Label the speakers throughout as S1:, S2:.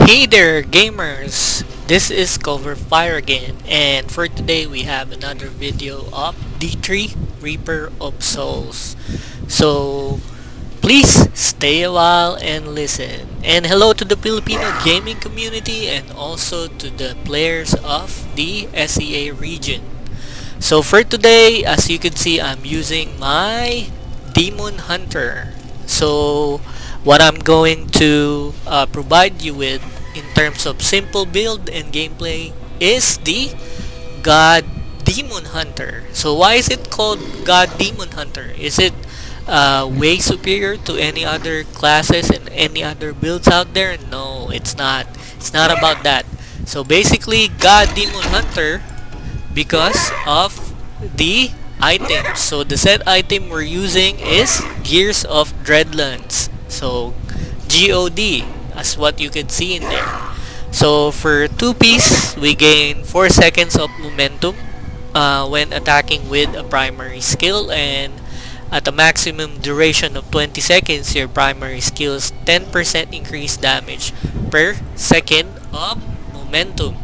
S1: Hey there gamers, this is Cover Fire again, and for today we have another video of D3 Reaper of Souls. So please stay a while and listen. And hello to the Filipino gaming community and also to the players of the SEA region. So for today, as you can see, I'm using my Demon Hunter. So what I'm going to provide you with in terms of simple build and gameplay is the God Demon Hunter. So why is it called God Demon Hunter? Is it way superior to any other classes and any other builds out there? No, it's not. It's not about that. So basically, God Demon Hunter because of the items. So the set item we're using is Gears of Dreadlands. So GoD as what you can see in there. So for 2 piece, we gain 4 seconds of momentum when attacking with a primary skill, and at a maximum duration of 20 seconds, your primary skill's 10% increased damage per second of momentum.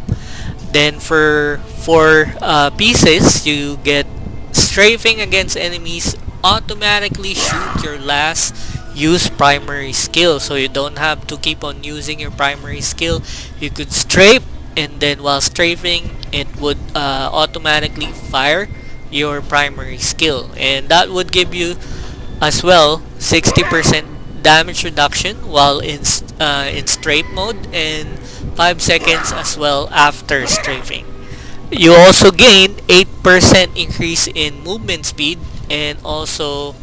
S1: Then for 4 pieces, you get strafing against enemies, automatically shoot your last use primary skill. So you don't have to keep on using your primary skill. You could strafe, and then while strafing, it would automatically fire your primary skill. And that would give you as well 60% damage reduction while in strafe mode, and 5 seconds as well after strafing. You also gain 8% increase in movement speed, and also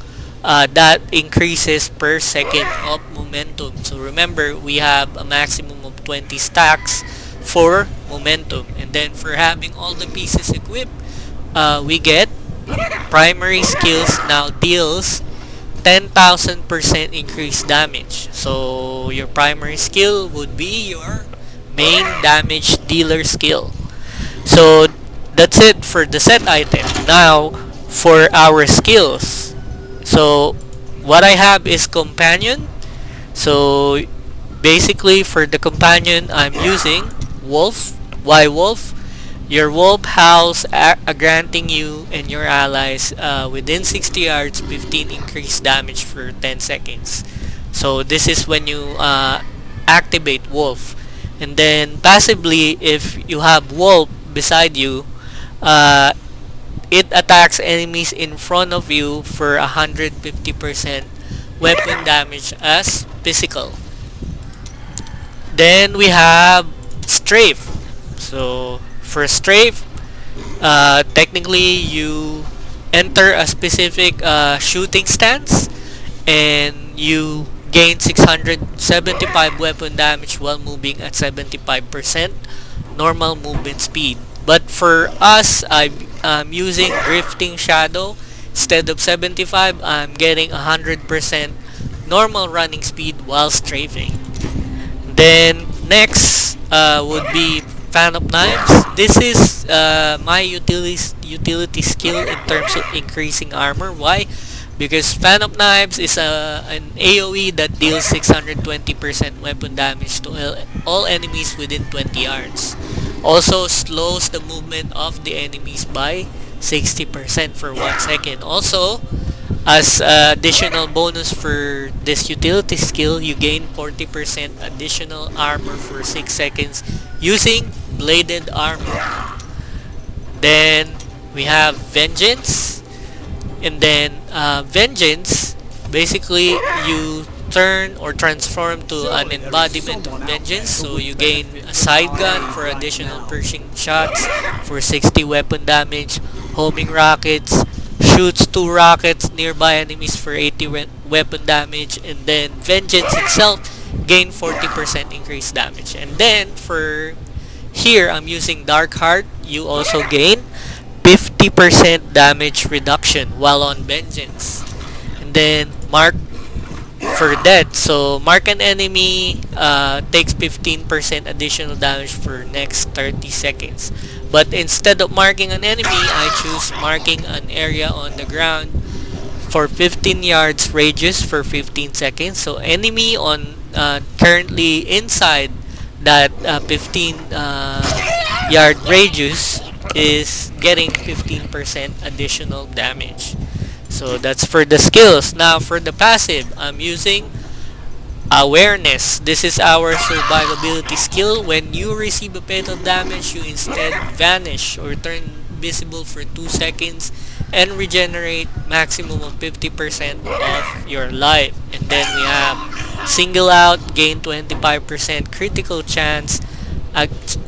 S1: that increases per second of momentum. So remember, we have a maximum of 20 stacks for momentum, and then for having all the pieces equipped, we get primary skills now deals 10,000% increased damage. So your primary skill would be your main damage dealer skill. So that's it for the set item. Now for our skills. So what I have is companion. So basically for the companion, I'm using wolf. Why wolf? Your wolf howls, granting you and your allies within 60 yards 15 increased damage for 10 seconds. So this is when you activate wolf. And then passively, if you have wolf beside you, uh, it attacks enemies in front of you for 150% weapon damage as physical. Then we have strafe. So for strafe, technically you enter a specific shooting stance, and you gain 675 weapon damage while moving at 75% normal movement speed. But for us, I'm using drifting shadow. Instead of 75, I'm getting 100% normal running speed while strafing. Then next would be fan of knives. This is my utility skill in terms of increasing armor. Why? Because fan of knives is an AoE that deals 620% weapon damage to all enemies within 20 yards. Also slows the movement of the enemies by 60% for 1 second. Also, as additional bonus for this utility skill, you gain 40% additional armor for 6 seconds using bladed armor. Then we have vengeance, and then vengeance, basically you turn or transform to an embodiment of vengeance. So you gain a side gun for additional piercing shots for 60 weapon damage, homing rockets, shoots 2 rockets nearby enemies for 80 weapon damage, and then vengeance itself gain 40% increased damage. And then for here, I'm using dark heart. You also gain 50% damage reduction while on vengeance. And then mark for death. So mark an enemy, takes 15% additional damage for next 30 seconds. But instead of marking an enemy, I choose marking an area on the ground for 15 yards radius for 15 seconds. So enemy on currently inside that 15 yard radius is getting 15% additional damage. So that's for the skills. Now for the passive, I'm using awareness. This is our survivability skill. When you receive a fatal damage, you instead vanish or turn visible for 2 seconds and regenerate maximum of 50% of your life. And then we have single out, gain 25% critical chance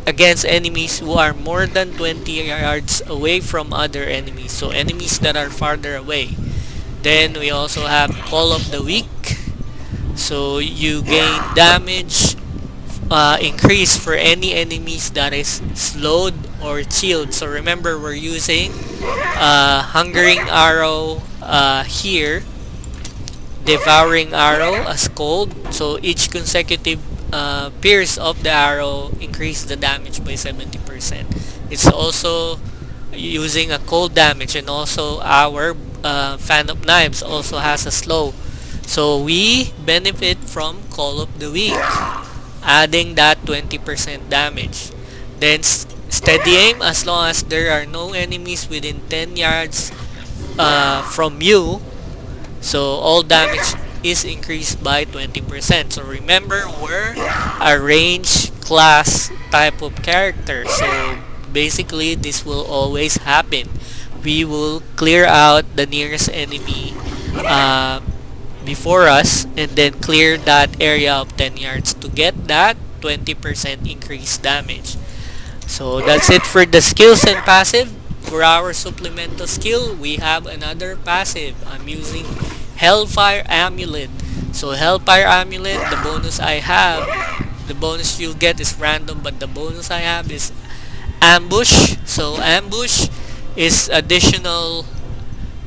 S1: against enemies who are more than 20 yards away from other enemies. So enemies that are farther away. Then we also have Call of the Week. So you gain damage increase for any enemies that is slowed or chilled. So remember, we're using Hungering Arrow here, Devouring Arrow as cold. So each consecutive pierce of the arrow increase the damage by 70%. It's also using a cold damage, and also our Fan of Knives also has a slow. So we benefit from Call of the Week, adding that 20% damage. Then steady aim, as long as there are no enemies within 10 yards from you, so all damage is increased by 20%. So remember, we're a range class type of character. So basically this will always happen. We will clear out the nearest enemy before us, and then clear that area of 10 yards to get that 20% increased damage. So that's it for the skills and passive. For our supplemental skill, we have another passive. I'm using Hellfire Amulet. So Hellfire Amulet, the bonus you'll get is random, but the bonus I have is Ambush. So Ambush is additional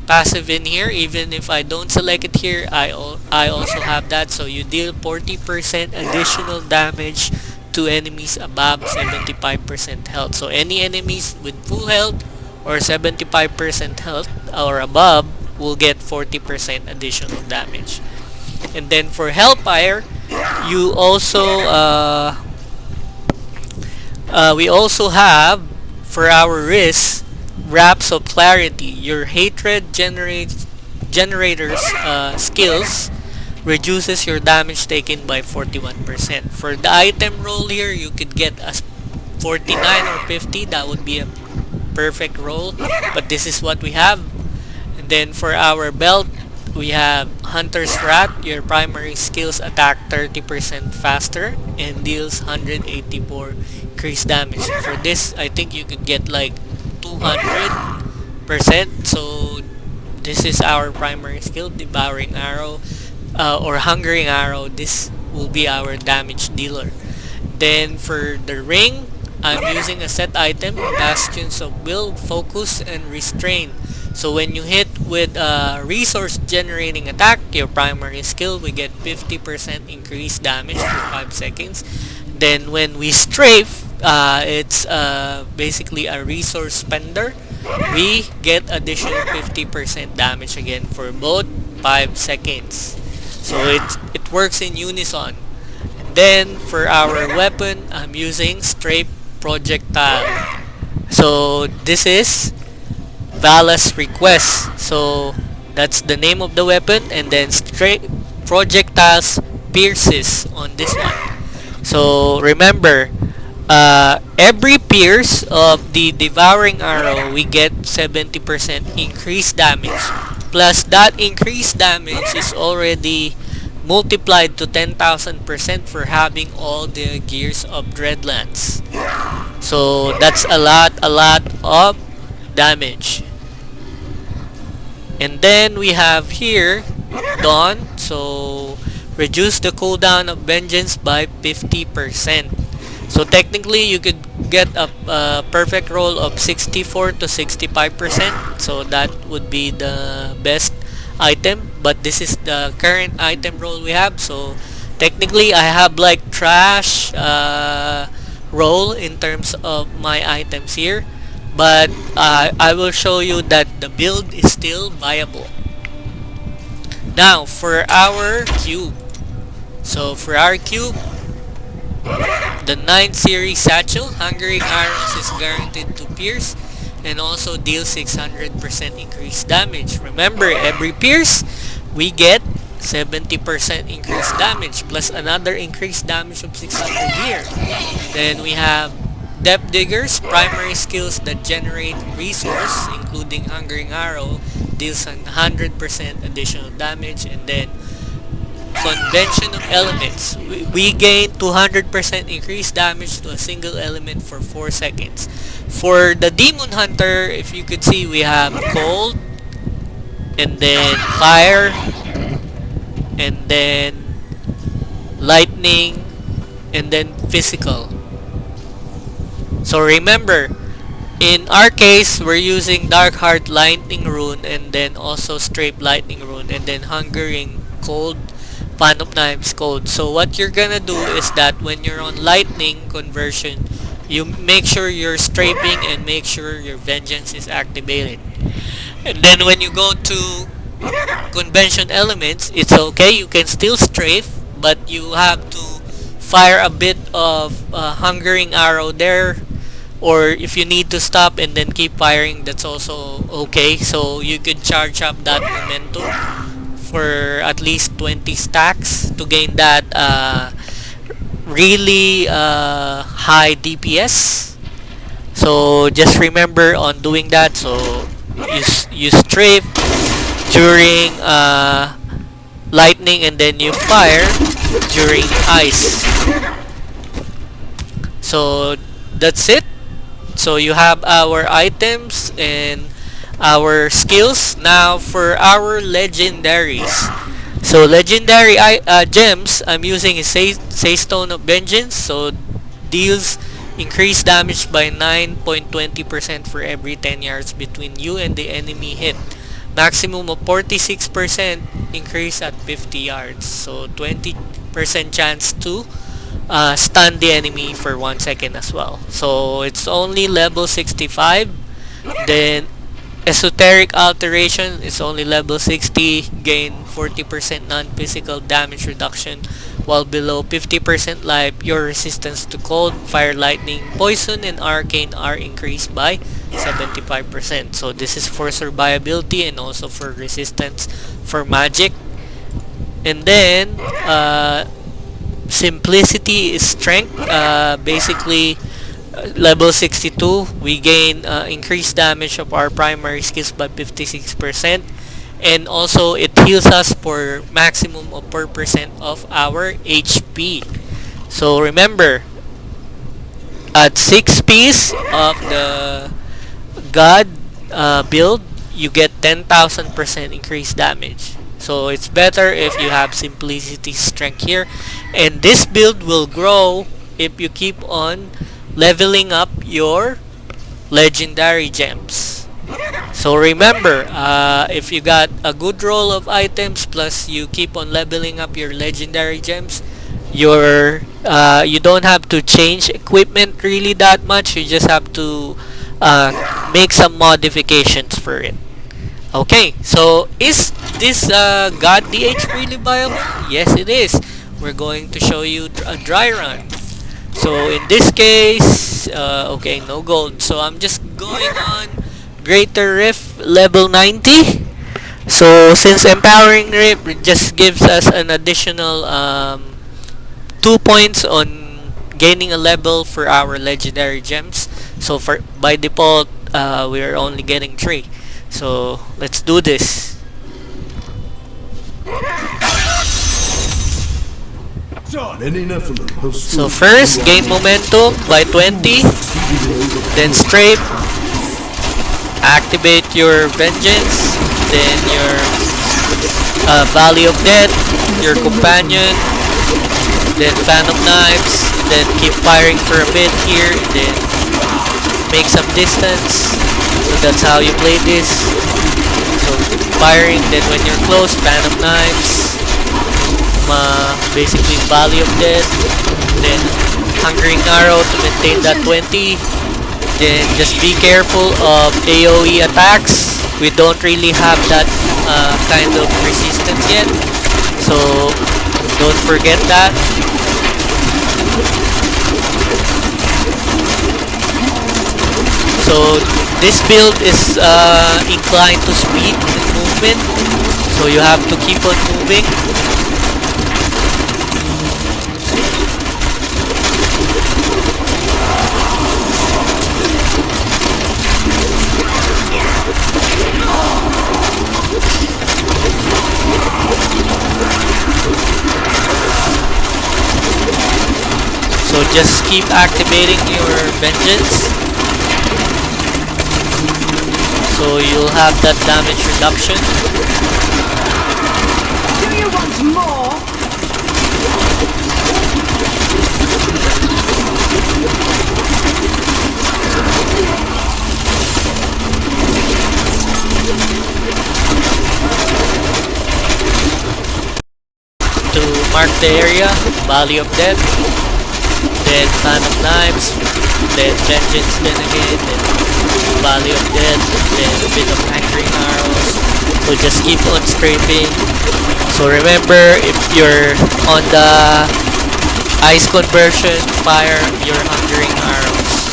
S1: passive in here. Even if I don't select it here, I also have that. So you deal 40% additional damage to enemies above 75% health. So any enemies with full health or 75% health or above will get 40% additional damage. And then for Hellfire, you also we also have, for our wrist, Wraps of Clarity. Your hatred generators skills reduces your damage taken by 41%. For the item roll here, you could get a 49 or 50. That would be a perfect roll, but this is what we have. And then for our belt, we have Hunter's Wrath. Your primary skills attack 30% faster and deals 184 increased damage. For this, I think you could get like 200%. So this is our primary skill, Devouring Arrow or Hungering Arrow. This will be our damage dealer. Then for the ring, I'm using a set item, Bastions of Will, Focus, and Restrain. So when you hit with a resource generating attack, your primary skill, we get 50% increased damage for 5 seconds. Then when we strafe, it's basically a resource spender. We get additional 50% damage again for both 5 seconds. So it works in unison. And then for our weapon, I'm using Strafe Projectile. So this is Vala's Request. So that's the name of the weapon, and then Strafe Projectiles pierces on this one. So remember, every pierce of the Devouring Arrow, we get 70% increased damage. Plus that increased damage is already multiplied to 10,000% for having all the gears of Dreadlands. So that's a lot of damage. And then we have here Dawn. So reduce the cooldown of Vengeance by 50%. So technically you could get a perfect roll of 64 to 65%. So that would be the best item, but this is the current item roll we have. So technically I have like trash roll in terms of my items here, but I will show you that the build is still viable. Now for our cube. So for our cube, The 9 series satchel, Hungering Arrows, is guaranteed to pierce and also deal 600% increased damage. Remember, every pierce, we get 70% increased damage plus another increased damage of 600 here. Then we have Depth Diggers, primary skills that generate resource, including Hungering Arrow, deals 100% additional damage. And then Convention of Elements, we gain 200% increased damage to a single element for 4 seconds. For the Demon Hunter, if you could see, we have Cold, and then Fire, and then Lightning, and then Physical. So remember, in our case, we're using Dark Heart Lightning Rune, and then also Strafe Lightning Rune, and then Hungering Cold, Fan of Knives Cold. So what you're gonna do is that when you're on Lightning conversion, you make sure you're strafing and make sure your Vengeance is activated. And then when you go to Convention Elements, it's okay, you can still strafe, but you have to fire a bit of Hungering Arrow there, or if you need to stop and then keep firing, that's also okay. So you could charge up that momentum for at least 20 stacks to gain that really high DPS. So just remember on doing that. So you strafe during lightning, and then you fire during ice. So that's it. So you have our items and our skills. Now for our legendaries. So legendary gems, I'm using a Say Stone of Vengeance. So deals increased damage by 9.20% for every 10 yards between you and the enemy hit. Maximum of 46% increase at 50 yards. So 20% chance to stun the enemy for 1 second as well. So it's only level 65. Then Esoteric Alteration is only level 60, gain 40% non-physical damage reduction, while below 50% life, your resistance to cold, fire, lightning, poison, and arcane are increased by 75%. So this is for survivability and also for resistance for magic. And then Simplicity is strength. Basically, level 62, we gain increased damage of our primary skills by 56%, and also it heals us for maximum of 4% of our HP. So remember, at 6 piece of the God build, you get 10,000% increased damage. So it's better if you have Simplicity strength here, and this build will grow if you keep on leveling up your legendary gems. So remember, if you got a good roll of items plus you keep on leveling up your legendary gems, you don't have to change equipment really that much. You just have to make some modifications for it. Okay, so is this God DH really viable? Yes, it is. We're going to show you a dry run. So in this case, okay, no gold. So I'm just going on Greater Rift level 90. So since Empowering Rift, it just gives us an additional 2 points on gaining a level for our legendary gems. So for by default, we are only getting 3. So let's do this. So first, gain momentum by 20, then strafe, activate your vengeance, then your Valley of Death, your companion, then Fan of Knives, then keep firing for a bit here, then make some distance. So that's how you play this. So firing, then when you're close, Fan of Knives, basically Valley of Death, then Hungering Arrow to maintain that 20. Then just be careful of AoE attacks. We don't really have that kind of resistance yet, so don't forget that. So this build is inclined to speed and movement, so you have to keep on moving. So just keep activating your vengeance, so you'll have that damage reduction.
S2: Do you want more?
S1: To mark the area, Valley of Death, then Fan of Knives, then Vengeance, then again, then Valley of Death, then a bit of Anchoring Arrows. So just keep on scraping. So remember, if you're on the ice conversion, fire your Hungering Arrows.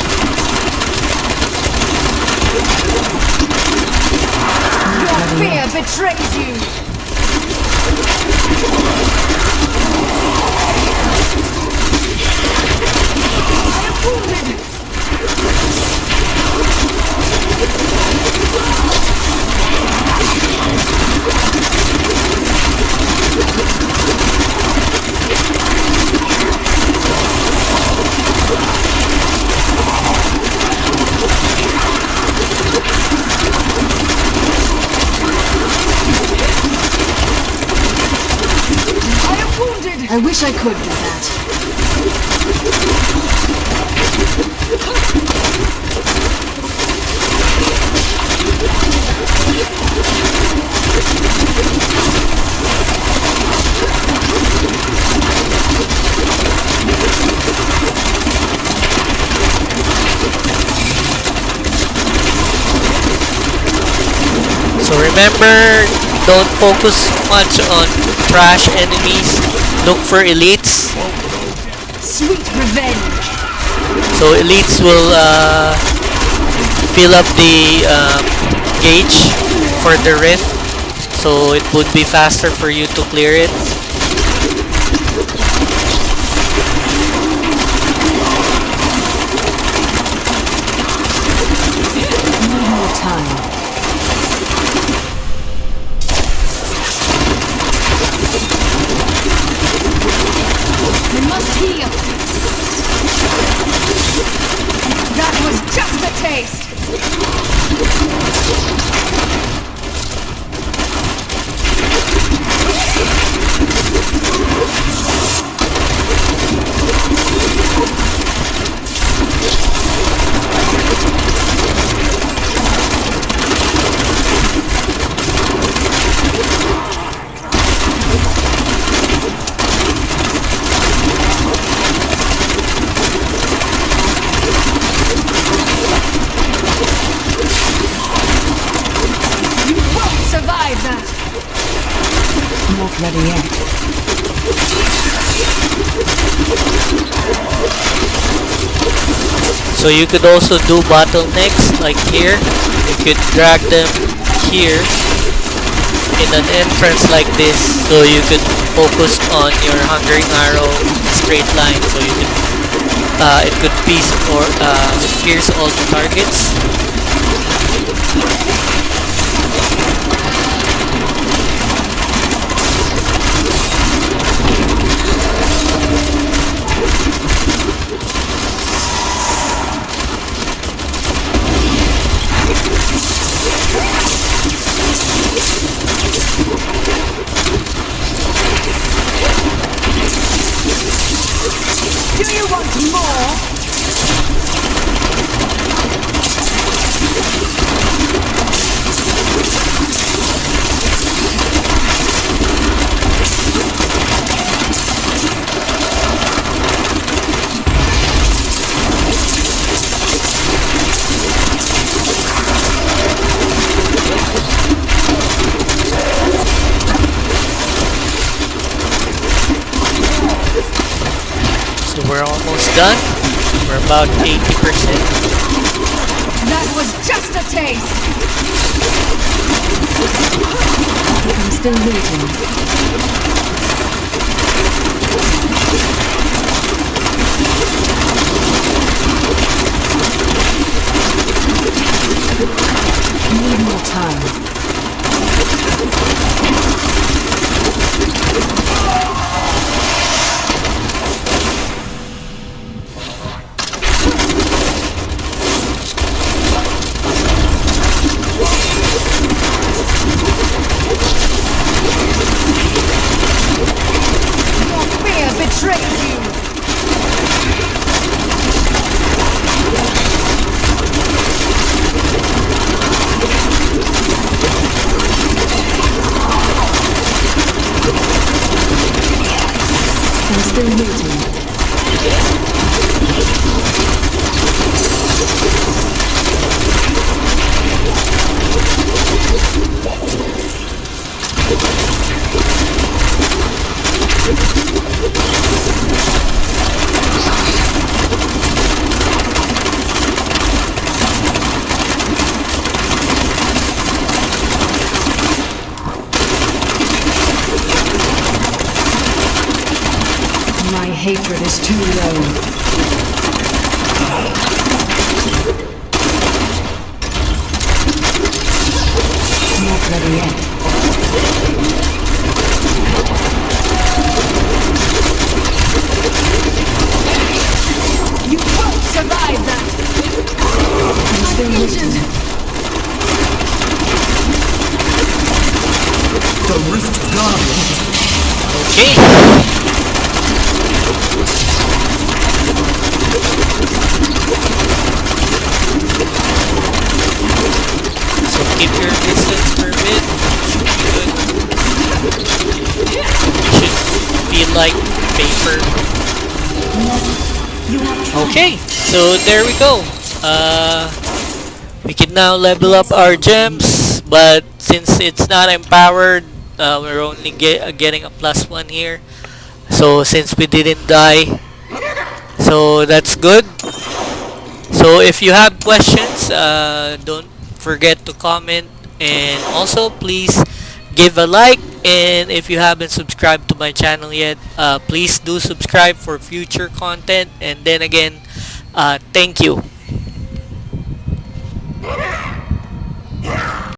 S2: Your fear betrays you. I am wounded. I wish I could do that.
S1: So remember, don't focus much on trash enemies. Look for elites.
S2: Sweet revenge.
S1: So elites will fill up the gauge for the rift, so it would be faster for you to clear it.
S2: Need more time. We must heal. That was just a taste. Survive that! Not ready yet.
S1: So you could also do bottlenecks like here. You could drag them here in an entrance like this, so you could focus on your Hungering Arrow straight line, so you could it could pierce or pierce all the targets.
S2: Do you want more?
S1: So we're almost done. We're about 80%.
S2: That was just a taste! I'm still waiting. Need more time. Your fear betrays you! I'm still waiting. My hatred is too low. Not ready yet. You won't survive that! I'm still waiting.
S3: The Rift God.
S1: Okay. So keep your distance for a bit. Should be good. You should feel like paper. Okay, so there we go. We can now level up our gems, but since it's not empowered, we're only getting a +1 here. So since we didn't die, so that's good. So if you have questions, don't forget to comment, and also please give a like, and if you haven't subscribed to my channel yet, please do subscribe for future content. And then again, thank you.